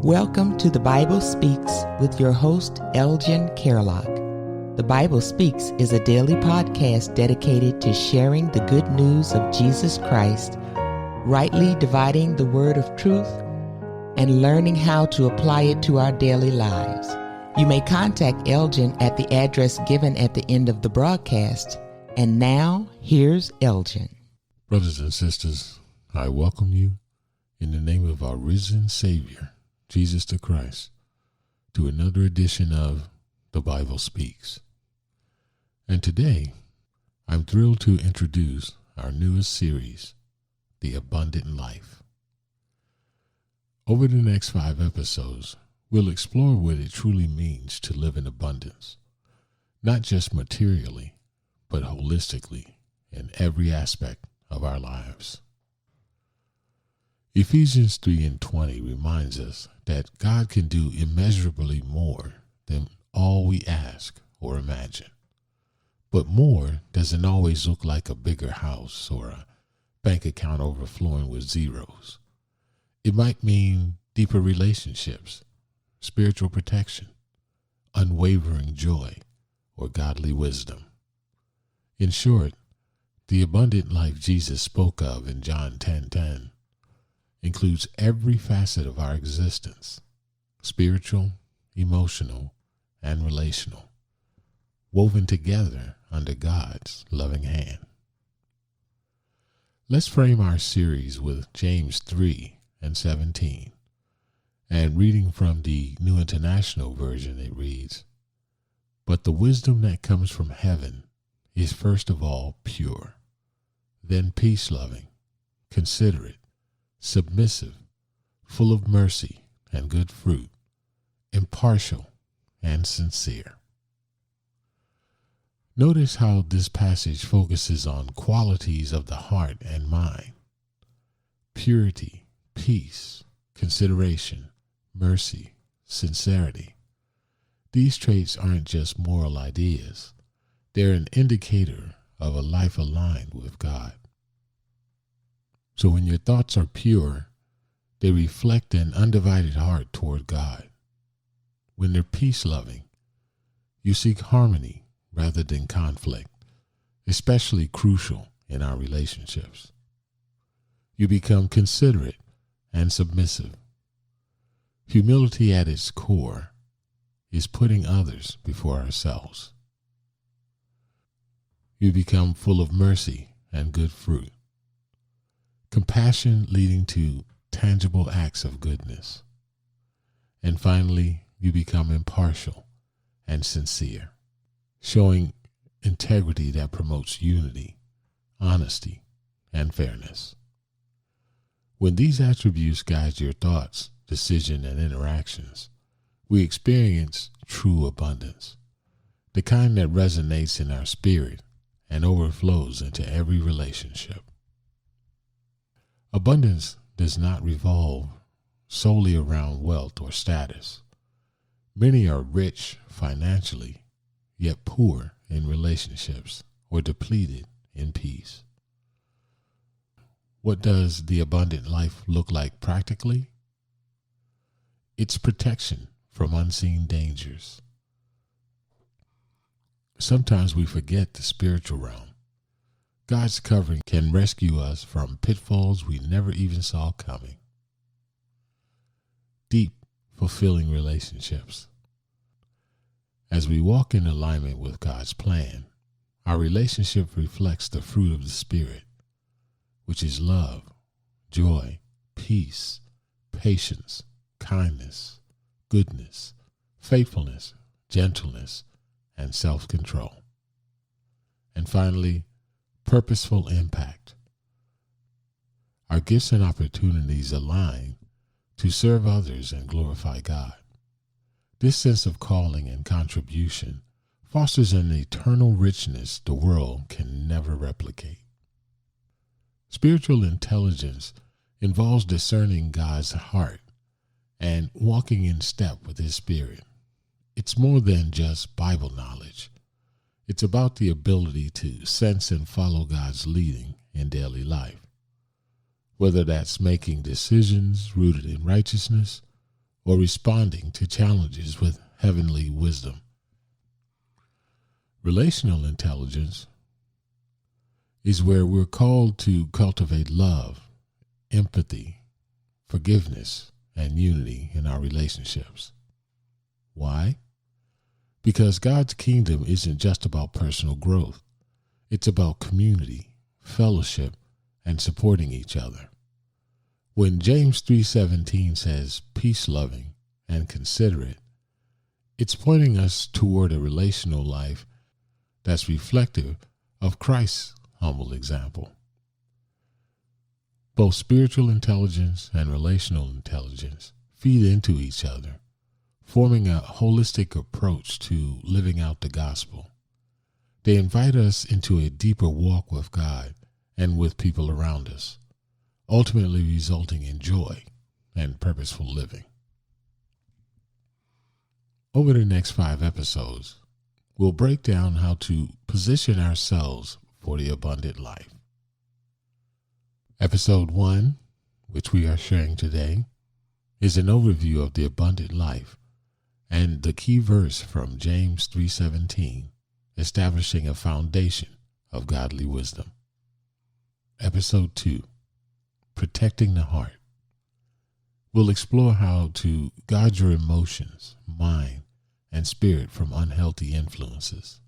Welcome to The Bible Speaks with your host, Elgin Carlock. The Bible Speaks is a daily podcast dedicated to sharing the good news of Jesus Christ, rightly dividing the word of truth, and learning how to apply it to our daily lives. You may contact Elgin at the address given at the end of the broadcast. And now, here's Elgin. Brothers and sisters, I welcome you in the name of our risen Savior, Jesus the Christ, to another edition of The Bible Speaks. And today, I'm thrilled to introduce our newest series, The Abundant Life. Over the next 5 episodes, we'll explore what it truly means to live in abundance, not just materially, but holistically in every aspect of our lives. Ephesians 3:20 reminds us that God can do immeasurably more than all we ask or imagine. But more doesn't always look like a bigger house or a bank account overflowing with zeros. It might mean deeper relationships, spiritual protection, unwavering joy, or godly wisdom. In short, the abundant life Jesus spoke of in John 10:10 includes every facet of our existence, spiritual, emotional, and relational, woven together under God's loving hand. Let's frame our series with James 3:17, and reading from the New International Version, it reads, "But the wisdom that comes from heaven is first of all pure, then peace-loving, considerate, submissive, full of mercy and good fruit, impartial and sincere." Notice how this passage focuses on qualities of the heart and mind: purity, peace, consideration, mercy, sincerity. These traits aren't just moral ideas. They're an indicator of a life aligned with God. So when your thoughts are pure, they reflect an undivided heart toward God. When they're peace-loving, you seek harmony rather than conflict, especially crucial in our relationships. You become considerate and submissive. Humility at its core is putting others before ourselves. You become full of mercy and good fruit. Compassion leading to tangible acts of goodness. And finally, you become impartial and sincere, showing integrity that promotes unity, honesty, and fairness. When these attributes guide your thoughts, decisions, and interactions, we experience true abundance, the kind that resonates in our spirit and overflows into every relationship. Abundance does not revolve solely around wealth or status. Many are rich financially, yet poor in relationships or depleted in peace. What does the abundant life look like practically? It's protection from unseen dangers. Sometimes we forget the spiritual realm. God's covering can rescue us from pitfalls we never even saw coming. Deep, fulfilling relationships. As we walk in alignment with God's plan, our relationship reflects the fruit of the Spirit, which is love, joy, peace, patience, kindness, goodness, faithfulness, gentleness, and self-control. And finally, purposeful impact. Our gifts and opportunities align to serve others and glorify God. This sense of calling and contribution fosters an eternal richness the world can never replicate. Spiritual intelligence involves discerning God's heart and walking in step with His Spirit. It's more than just Bible knowledge. It's about the ability to sense and follow God's leading in daily life, whether that's making decisions rooted in righteousness or responding to challenges with heavenly wisdom. Relational intelligence is where we're called to cultivate love, empathy, forgiveness, and unity in our relationships. Why? Because God's kingdom isn't just about personal growth. It's about community, fellowship, and supporting each other. When James 3:17 says peace-loving and considerate, it's pointing us toward a relational life that's reflective of Christ's humble example. Both spiritual intelligence and relational intelligence feed into each other, forming a holistic approach to living out the gospel. They invite us into a deeper walk with God and with people around us, ultimately resulting in joy and purposeful living. Over the next 5 episodes, we'll break down how to position ourselves for the abundant life. Episode 1, which we are sharing today, is an overview of the abundant life and the key verse from James 3:17, establishing a foundation of godly wisdom. Episode 2, protecting the heart. We'll explore how to guard your emotions, mind, and spirit from unhealthy influences.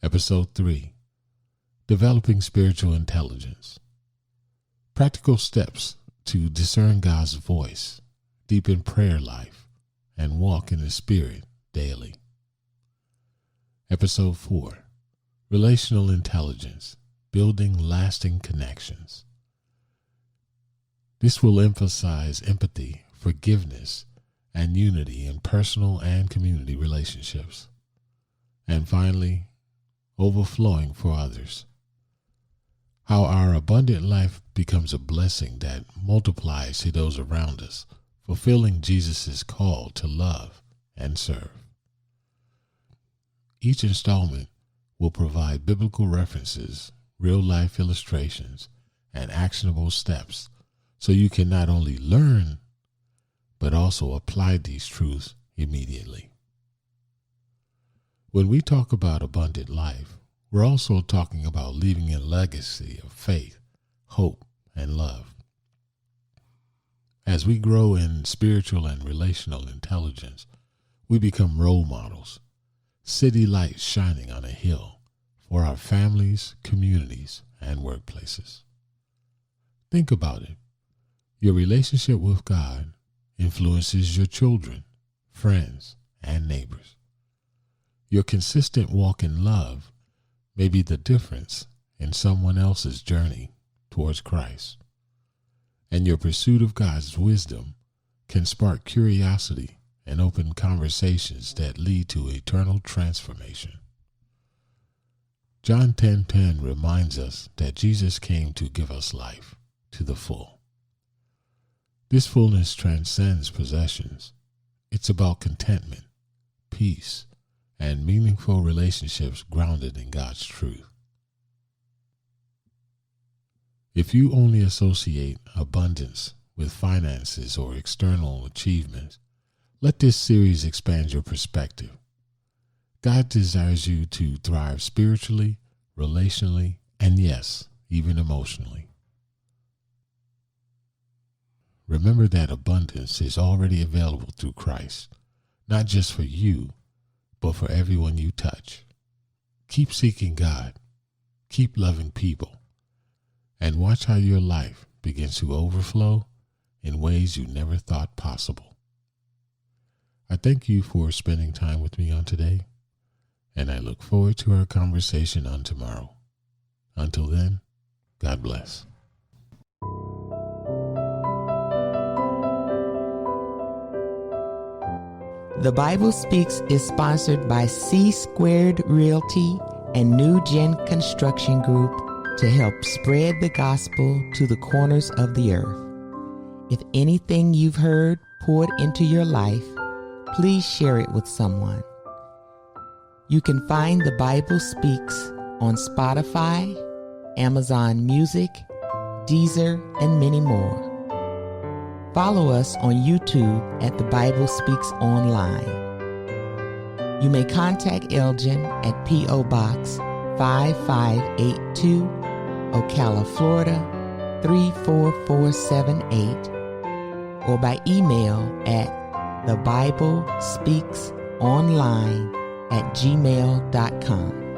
Episode 3, developing spiritual intelligence. Practical steps to discern God's voice, deepen prayer life, and walk in the Spirit daily. Episode 4, relational intelligence, building lasting connections. This will emphasize empathy, forgiveness, and unity in personal and community relationships. And finally, overflowing for others. How our abundant life becomes a blessing that multiplies to those around us, fulfilling Jesus' call to love and serve. Each installment will provide biblical references, real-life illustrations, and actionable steps so you can not only learn, but also apply these truths immediately. When we talk about abundant life, we're also talking about leaving a legacy of faith, hope, and love. As we grow in spiritual and relational intelligence, we become role models, city lights shining on a hill for our families, communities, and workplaces. Think about it. Your relationship with God influences your children, friends, and neighbors. Your consistent walk in love may be the difference in someone else's journey towards Christ. And your pursuit of God's wisdom can spark curiosity and open conversations that lead to eternal transformation. John 10:10 reminds us that Jesus came to give us life to the full. This fullness transcends possessions. It's about contentment, peace, and meaningful relationships grounded in God's truth. If you only associate abundance with finances or external achievements, let this series expand your perspective. God desires you to thrive spiritually, relationally, and yes, even emotionally. Remember that abundance is already available through Christ, not just for you, but for everyone you touch. Keep seeking God, keep loving people, and watch how your life begins to overflow in ways you never thought possible. I thank you for spending time with me on today, and I look forward to our conversation on tomorrow. Until then, God bless. The Bible Speaks is sponsored by C Squared Realty and New Gen Construction Group to help spread the gospel to the corners of the earth. If anything you've heard poured into your life, please share it with someone. You can find The Bible Speaks on Spotify, Amazon Music, Deezer, and many more. Follow us on YouTube at The Bible Speaks Online. You may contact Elgin at P.O. Box 5582, Ocala, Florida 34478, or by email at thebiblespeaksonline@gmail.com.